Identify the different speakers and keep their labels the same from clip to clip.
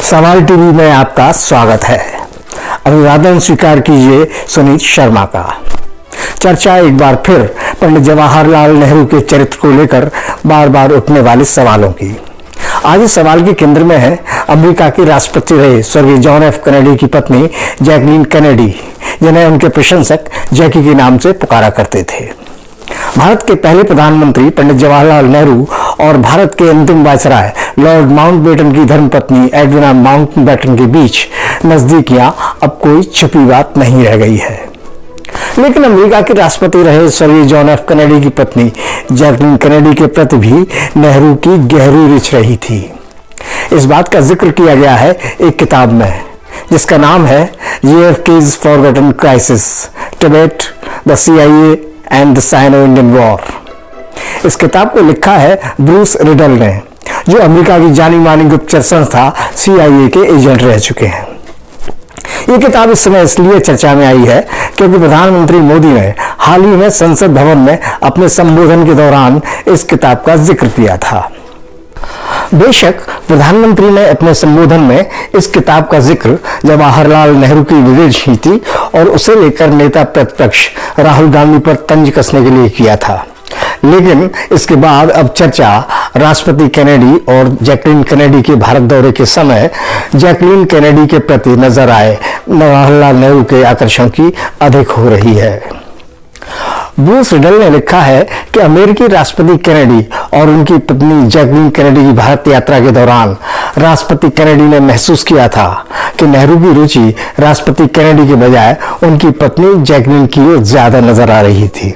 Speaker 1: सवाल टीवी में आपका स्वागत है। अभिवादन स्वीकार कीजिए सुनीत शर्मा का। चर्चा एक बार फिर पंडित जवाहरलाल नेहरू के चरित्र को लेकर बार बार उठने वाले सवालों की। आज इस सवाल के केंद्र में है अमेरिका के राष्ट्रपति रहे स्वर्गीय जॉन एफ कैनेडी की पत्नी जैकलीन कैनेडी, जिन्हें उनके प्रशंसक जैकी के नाम से पुकारा करते थे। भारत के पहले प्रधानमंत्री पंडित जवाहरलाल नेहरू और भारत के अंतिम वायसराय लॉर्ड माउंटबेटन की धर्मपत्नी एडविना माउंटबेटन के बीच नजदीकियां अब कोई छुपी बात नहीं रह गई है। लेकिन अमेरिका के राष्ट्रपति रहे स्वर्गीय जॉन एफ कैनेडी की पत्नी जैकलीन कैनेडी के प्रति भी नेहरू की गहरी रुचि रही थी। इस बात का जिक्र किया गया है एक किताब में, जिसका नाम है JFK's Forgotten Crisis, Tibet, the CIA and the Sino-Indian War। इस किताब को लिखा है ब्रूस रिडल ने, जो अमेरिका की जानी मानी गुप्तचर संस्था CIA के एजेंट रह चुके हैं। ये किताब इस समय इसलिए चर्चा में आई है क्योंकि प्रधानमंत्री मोदी ने हाल ही में संसद भवन में अपने संबोधन के दौरान इस किताब का जिक्र किया था। बेशक प्रधानमंत्री ने अपने संबोधन में इस किताब का जिक्र जवाहरलाल नेहरू की विदेश नीति और उसे लेकर नेता प्रतिपक्ष राहुल गांधी पर तंज कसने के लिए किया था। लेकिन इसके बाद अब चर्चा राष्ट्रपति कैनेडी और जैकलीन कैनेडी के भारत दौरे के समय जैकलीन कैनेडी के प्रति नजर आए जवाहरलाल नेहरू के आकर्षण की अधिक हो रही है। ब्रूस रिडल ने लिखा है कि अमेरिकी राष्ट्रपति कैनेडी और उनकी पत्नी जैकलीन कैनेडी की भारत यात्रा के दौरान राष्ट्रपति कैनेडी ने महसूस किया था कि नेहरू की रुचि राष्ट्रपति कैनेडी के बजाय उनकी पत्नी जैकलीन की ओर ज्यादा नजर आ रही थी।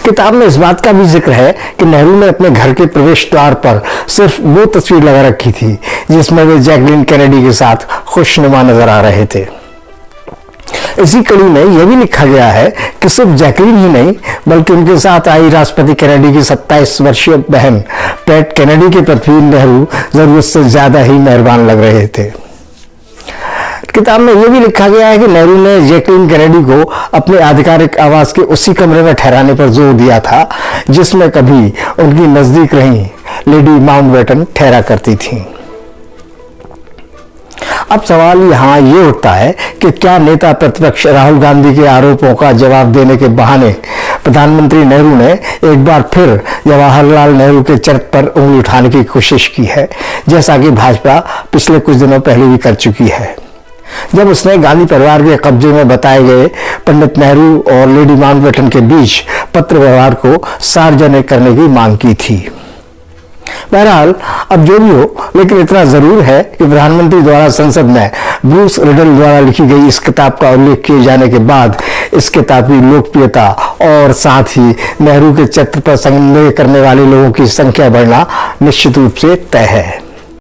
Speaker 1: किताब में इस बात का भी जिक्र है कि नेहरू ने अपने घर के प्रवेश द्वार पर सिर्फ वो तस्वीर लगा रखी थी जिसमें वे जैकलीन कैनेडी के साथ खुशनुमा नजर आ रहे थे। इसी कड़ी में यह भी लिखा गया है कि सिर्फ जैकलीन ही नहीं बल्कि उनके साथ आई राष्ट्रपति कैनेडी की 27 वर्षीय बहन पैट कैनेडी के प्रति नेहरू जरूरत से ज्यादा ही मेहरबान लग रहे थे। किताब में यह भी लिखा गया है कि नेहरू ने जैकलीन कैनेडी को अपने आधिकारिक आवास के उसी कमरे में ठहराने पर जोर दिया था जिसमें कभी उनकी नजदीक रही लेडी माउंटबेटन ठहरा करती थी। अब सवाल यहाँ ये उठता है कि क्या नेता प्रतिपक्ष राहुल गांधी के आरोपों का जवाब देने के बहाने प्रधानमंत्री नेहरू ने एक बार फिर जवाहरलाल नेहरू के चरित्र पर उंगली उठाने की कोशिश की है, जैसा कि भाजपा पिछले कुछ दिनों पहले भी कर चुकी है, जब उसने गांधी परिवार के कब्जे में बताए गए पंडित नेहरू और लेडी माउंटबेटन के बीच पत्र व्यवहार को सार्वजनिक करने की मांग की थी। बहरहाल अब जो भी हो, लेकिन इतना जरूर है कि प्रधानमंत्री द्वारा संसद में ब्रूस रिडल द्वारा लिखी गई इस किताब का उल्लेख किए जाने के बाद इस किताब की लोकप्रियता और साथ ही नेहरू के चरित्र पर संदेह करने वाले लोगों की संख्या बढ़ना निश्चित रूप से तय है।